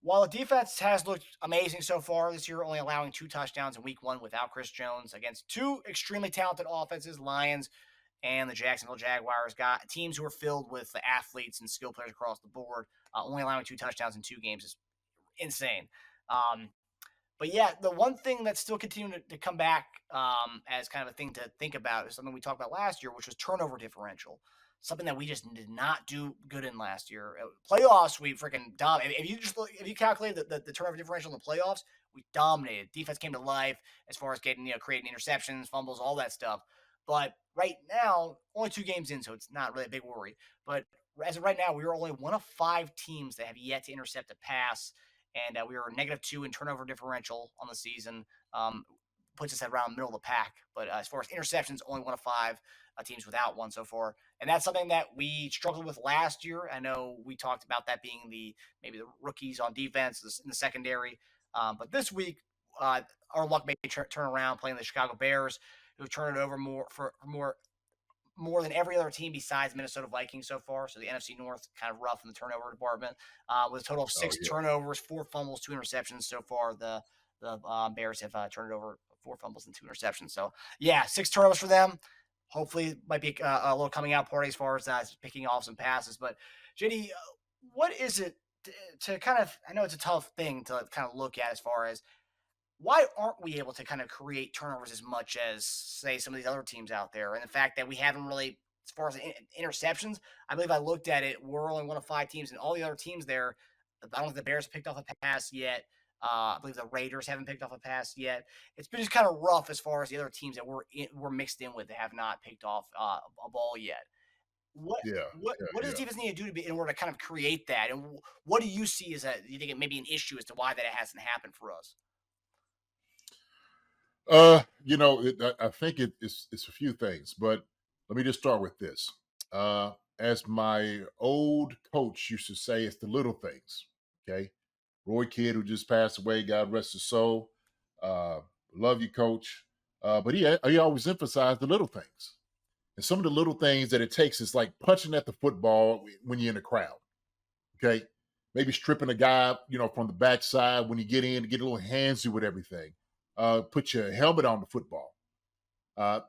While the defense has looked amazing so far this year, only allowing 2 touchdowns in week 1 without Chris Jones against 2 extremely talented offenses, Lions and the Jacksonville Jaguars, got teams who are filled with the athletes and skill players across the board. Only allowing 2 touchdowns in 2 games is insane. Um, but yeah, the one thing that's still continuing to come back as kind of a thing to think about is something we talked about last year, which was turnover differential. Something that we just did not do good in last year. Playoffs, we freaking dominated. If you calculate the turnover differential in the playoffs, we dominated. Defense came to life as far as getting creating interceptions, fumbles, all that stuff. But right now, only 2 games in, so it's not really a big worry. But as of right now, we are only one of 5 teams that have yet to intercept a pass, and we are -2 in turnover differential on the season. Puts us at around middle of the pack. But as far as interceptions, only one of 5 teams without one so far, and that's something that we struggled with last year. I know we talked about that being maybe the rookies on defense in the secondary, but this week our luck may turn around playing the Chicago Bears, who turn it over more than every other team besides Minnesota Vikings so far. So the NFC North kind of rough in the turnover department, with a total of Oh 6 yeah. turnovers, 4 fumbles, 2 interceptions so far. The Bears have turned it over 4 fumbles and 2 interceptions. So yeah, 6 turnovers for them. Hopefully, might be a little coming out party as far as picking off some passes. But JD, what is it to kind of? I know it's a tough thing to kind of look at as far as why aren't we able to kind of create turnovers as much as say some of these other teams out there? And the fact that we haven't really, as far as interceptions, I believe I looked at it. We're only one of 5 teams, and all the other teams there. I don't think the Bears picked off a pass yet. I believe the Raiders haven't picked off a pass yet. It's been just kind of rough as far as the other teams that we're mixed in with that have not picked off a ball yet. What Yeah. what does Yeah. defense need to do in order to kind of create that? And what do you see as you think it may be an issue as to why that it hasn't happened for us? I think it's a few things, but let me just start with this. As my old coach used to say, it's the little things. Okay. Roy Kidd, who just passed away, God rest his soul. Uh, love you, coach. But he always emphasized the little things. And some of the little things that it takes is like punching at the football when you're in the crowd. Okay. Maybe stripping a guy, from the backside when you get in to get a little handsy with everything. Put your helmet on the football.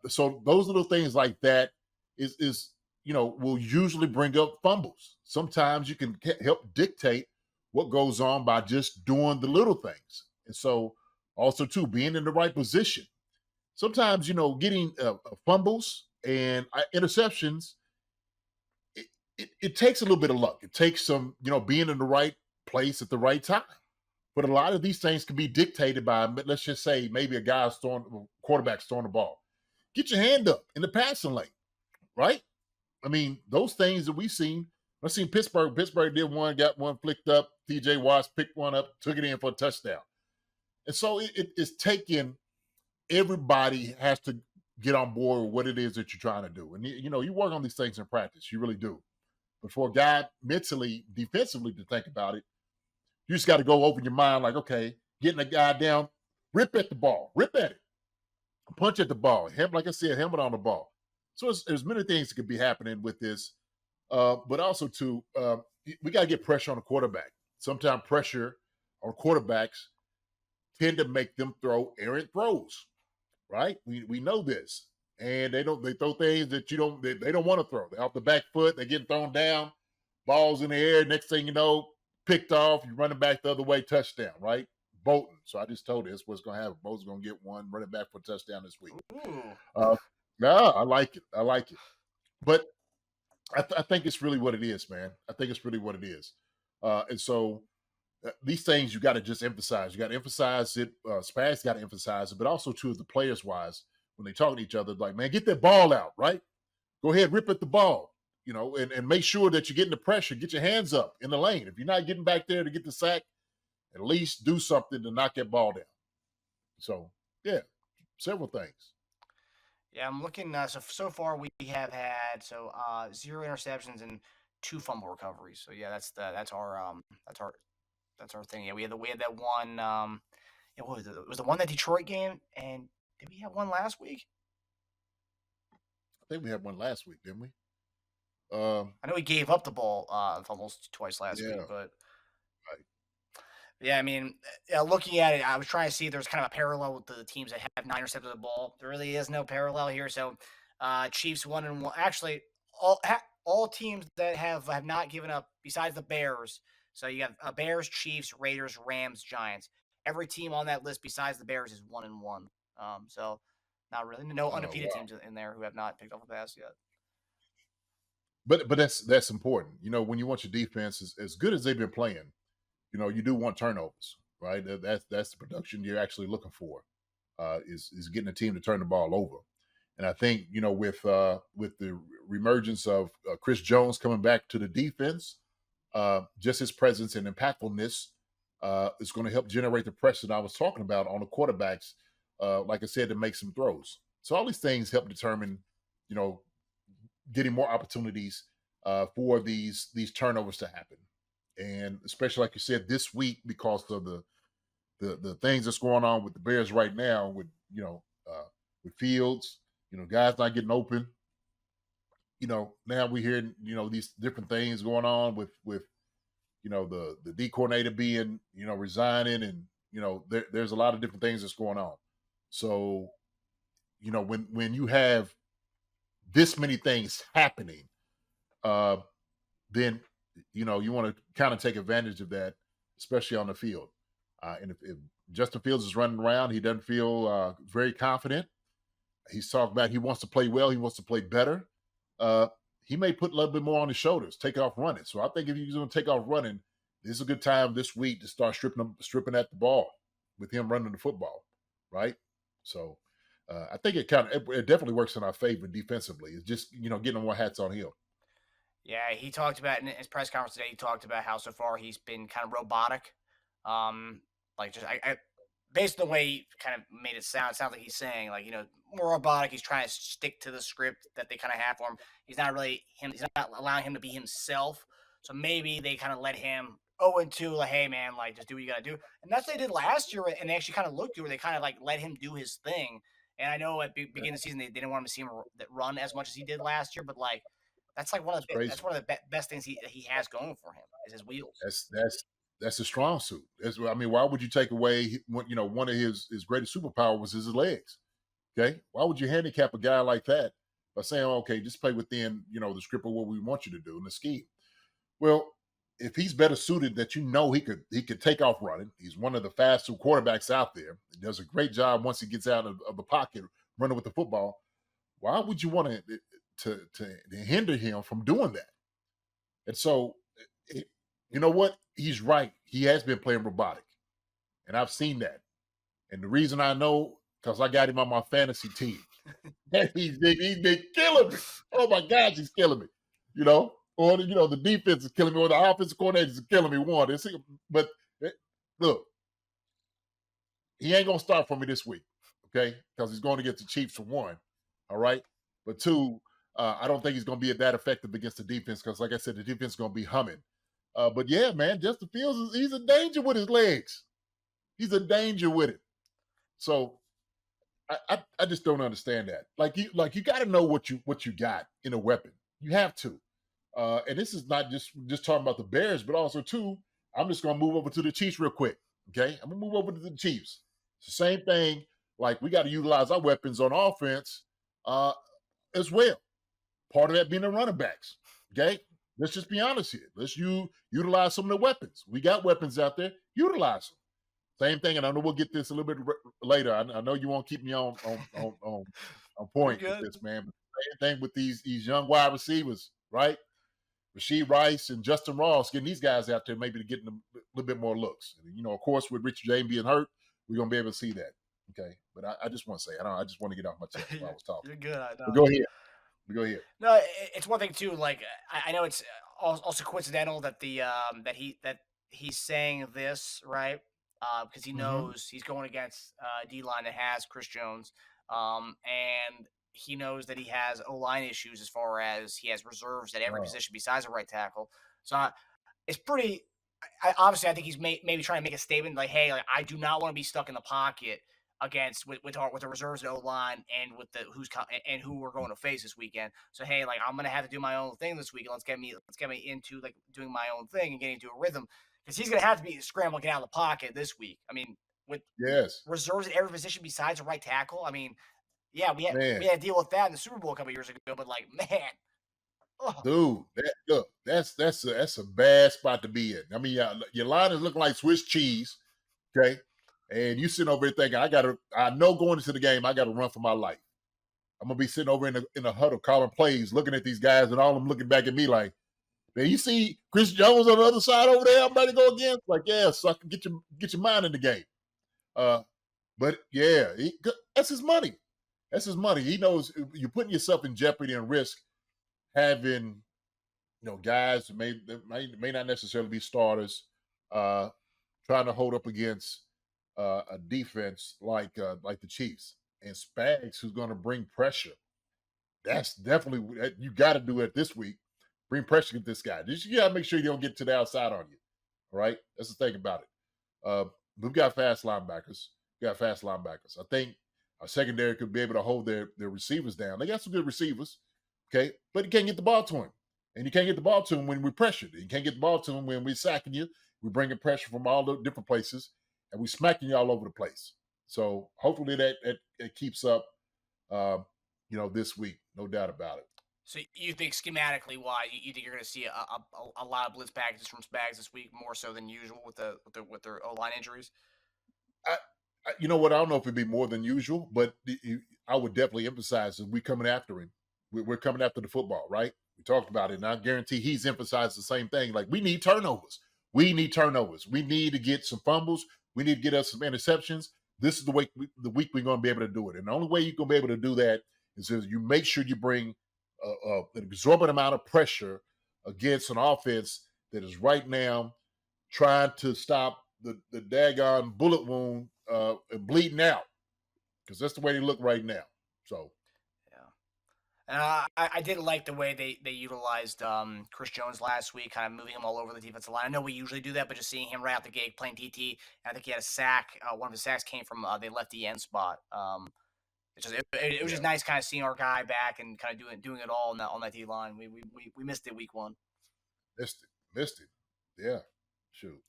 So those little things like that is will usually bring up fumbles. Sometimes you can help dictate what goes on by just doing the little things. And so also too being in the right position. Sometimes getting fumbles and interceptions. It takes a little bit of luck. It takes some being in the right place at the right time. But a lot of these things can be dictated by, let's just say, maybe quarterback's throwing the ball. Get your hand up in the passing lane, right? I mean, those things that we've seen. I've seen Pittsburgh. Pittsburgh did one, got one flicked up. T.J. Watts picked one up, took it in for a touchdown. And so it's taking, everybody has to get on board with what it is that you're trying to do. And, you work on these things in practice. You really do. But for a guy mentally, defensively to think about it, you just got to go open your mind like, okay, getting a guy down, rip at the ball, rip at it, punch at the ball, like I said, helmet on the ball. So there's many things that could be happening with this. But also, too, we got to get pressure on the quarterback. Sometimes pressure on quarterbacks tend to make them throw errant throws, right? We know this. And they throw things that they don't want to throw. They're off the back foot, they're getting thrown down, balls in the air. Next thing you know, picked off, you're running back the other way, touchdown, right? Bolton. So I just told you that's what's going to happen. Bolton's going to get one running back for a touchdown this week. Ooh. Yeah, I like it. I like it. But I think it's really what it is, man. I think it's really what it is. And so these things you got to just emphasize. You got to emphasize it. Spaz got to emphasize it, but also too, the players wise, when they talk to each other, like, man, get that ball out, right? Go ahead, rip at the ball, and make sure that you're getting the pressure. Get your hands up in the lane. If you're not getting back there to get the sack, at least do something to knock that ball down. So yeah, several things. Yeah, I'm looking. So far we have had 0 interceptions and 2 fumble recoveries. So yeah, that's our thing. Yeah, we had that one. What was it? It was the one that Detroit game, and did we have one last week? I think we had one last week, didn't we? I know we gave up the ball fumbles twice last week, Yeah, but right. Yeah, I mean, looking at it, I was trying to see if there's kind of a parallel with the teams that have not intercepted the ball. There really is no parallel here. So, Chiefs 1-1. Actually, all teams that have not given up besides the Bears. So you have Bears, Chiefs, Raiders, Rams, Giants. Every team on that list besides the Bears is 1-1. So not really no Oh undefeated wow! teams in there who have not picked up a pass yet. But that's important. You know, when you want your defense as good as they've been playing, you know, you do want turnovers, right? That's the production you're actually looking for. Is getting a team to turn the ball over. And I think with the reemergence of Chris Jones coming back to the defense, just his presence and impactfulness is going to help generate the pressure that I was talking about on the quarterbacks. Like I said, to make some throws. So all these things help determine, you know, getting more opportunities for these turnovers to happen. And especially like you said this week, because of the things that's going on with the Bears right now, with with Fields, you know, guys not getting open. You know, now we hear these different things going on with the D coordinator being resigning, and there's a lot of different things that's going on. So when you have this many things happening, uh, then you want to kind of take advantage of that, especially on the field. And if Justin Fields is running around, he doesn't feel very confident. He's talking about he wants to play well, he wants to play better. Uh, he may put a little bit more on his shoulders, take off running. So I think if he's going to take off running, this is a good time this week to start stripping at the ball with him running the football, right? So I think it definitely works in our favor defensively. It's just getting more hats on him. Yeah, he talked about in his press conference today. He talked about how so far he's been kind of robotic, um, like just based on the way he kind of made it sounds like he's saying like more robotic. He's trying to stick to the script that they kind of have for him. He's not really him. He's not allowing him to be himself. So maybe they kind of let him 0-2, like, hey man, like just do what you gotta do. And that's what they did last year, and they actually kind of looked to where they kind of like let him do his thing. And I know at beginning of the season they didn't want him to see him run as much as he did last year, but like that's like It's crazy. one of the best things he has going for him is his wheels. That's a strong suit. I mean, why would you take away one of his greatest superpower was his legs? Okay, why would you handicap a guy like that by saying, okay, just play within the script of what we want you to do in the scheme? Well, if he's better suited, that he could take off running. He's one of the faster quarterbacks out there. He does a great job once he gets out of the pocket running with the football. Why would you want to hinder him from doing that? And so, eh, you know what? He's right. He has been playing robotic, and I've seen that. And the reason I know, because I got him on my fantasy team. He's been killing me. Oh my gosh, he's killing me. Or the defense is killing me, or the offensive coordinator is killing me. But eh, look, he ain't gonna start for me this week, okay? Because he's going to get the Chiefs for one, all right. But two, I don't think he's going to be that effective against the defense because, like I said, the defense is going to be humming. But yeah, man, Justin Fields he's a danger with his legs. He's a danger with it. So I just don't understand that. Like you got to know what you got in a weapon. You have to. And this is not just talking about the Bears, but also too. I'm just gonna move over to the Chiefs real quick. Okay, I'm gonna move over to the Chiefs. It's the same thing. Like we got to utilize our weapons on offense uh, as well. Part of that being the running backs. Okay, let's just be honest here. Let's utilize some of the weapons. We got weapons out there. Utilize them. Same thing, and I know we'll get this a little bit later. I know you won't keep me on You're point with good. this, man. But same thing with these young wide receivers, right? Rasheed Rice and Justin Ross getting these guys out there maybe to get them a little bit more looks. And, of course, with Richard James being hurt, we're gonna be able to see that. Okay, but I just want to say I just want to get off my chest while I was talking. You're good. I But know. go ahead. Go ahead. No, it's one thing too. Like I know it's also coincidental that that he's saying this right because he Mm-hmm. knows he's going against D line that has Chris Jones, and he knows that he has O line issues as far as he has reserves at every Oh, position besides a right tackle. So it's pretty. Obviously, I think he's maybe trying to make a statement like, "Hey, like I do not want to be stuck in the pocket against with the reserves at O line and with the and who we're going to face this weekend. So hey, like I'm gonna have to do my own thing this week. Let's get me into like doing my own thing and getting into a rhythm because he's going to have to be scrambling out of the pocket this week. I mean, with Yes, reserves at every position besides a right tackle. I mean, yeah, man. we had to deal with that in the Super Bowl a couple years ago, but like, man, oh, Dude, look, that's a bad spot to be in. I mean, your line is looking like Swiss cheese, okay? And you sitting over here thinking, I know going into the game, I gotta run for my life. I'm gonna be sitting over in a huddle calling plays, looking at these guys, and all of them looking back at me like, man, you see Chris Jones on the other side over there, I'm ready to go again. Like, yeah, sucker, get your mind in the game. Uh, but yeah, that's his money. That's his money. He knows you're putting yourself in jeopardy and risk having guys who may not necessarily be starters, uh, trying to hold up against a defense like the Chiefs and Spags, who's going to bring pressure. That's definitely you got to do it this week. Bring pressure to this guy. You got to make sure you don't get to the outside on you. All right, that's the thing about it. We've got fast linebackers. I think our secondary could be able to hold their receivers down. They got some good receivers, okay, but you can't get the ball to him. And you can't get the ball to him when we're pressured. You can't get the ball to him when we're sacking you. We're bringing pressure from all the different places, and we're smacking you all over the place. So hopefully that keeps up, this week. No doubt about it. so you think schematically, why you think you're going to see a lot of blitz packages from Spags this week, more so than usual with their O line injuries? I, you know what? I don't know if it'd be more than usual, but I would definitely emphasize that we're coming after him. We're coming after the football, right? We talked about it, and I guarantee he's emphasized the same thing. Like, we need turnovers. We need turnovers. We need to get some fumbles. We need to get us some interceptions. This is the week we're going to be able to do it. And the only way you're going to be able to do that is if you make sure you bring an exorbitant amount of pressure against an offense that is right now trying to stop the daggone bullet wound and bleeding out, because that's the way they look right now. So Yeah. And I didn't like the way they utilized Chris Jones last week, kind of moving him all over the defensive line. I know we usually do that, but just seeing him right out the gate playing DT, I think he had a sack. One of his sacks came from the lefty end spot. It was yeah, just nice kind of seeing our guy back and kind of doing it all on that D line. We missed it week one. missed it. Yeah, shoot.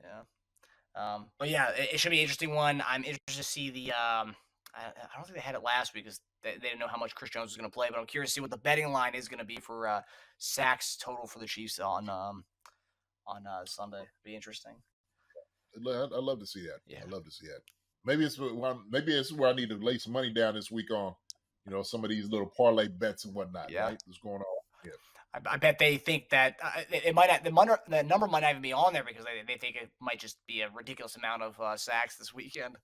Yeah. But yeah, it should be an interesting one. I'm interested to see the. I don't think they had it last week because they didn't know how much Chris Jones was going to play. But I'm curious to see what the betting line is going to be for sacks total for the Chiefs on Sunday. Be interesting. I love to see that. Yeah. I love to see that. Maybe it's where I need to lay some money down this week on, some of these little parlay bets and whatnot. Yeah. Right? What's going on? Yeah. I bet they think that it might not, the number might not even be on there because they think it might just be a ridiculous amount of sacks this weekend.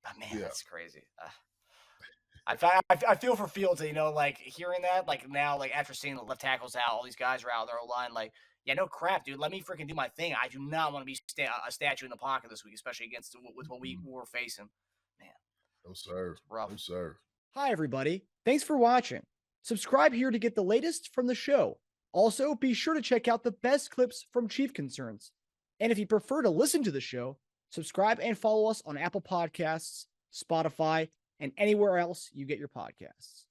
But man, Yeah. that's crazy. I feel for Fields, like hearing that, like now, like after seeing the left tackles out, all these guys are out their line, like, yeah, no crap, dude. Let me freaking do my thing. I do not want to be a statue in the pocket this week, especially against with what we're facing. Man, No sir. it's rough. No sir. Hi, everybody. Thanks for watching. Subscribe here to get the latest from the show. Also, be sure to check out the best clips from Chief Concerns. And if you prefer to listen to the show, subscribe and follow us on Apple Podcasts, Spotify, and anywhere else you get your podcasts.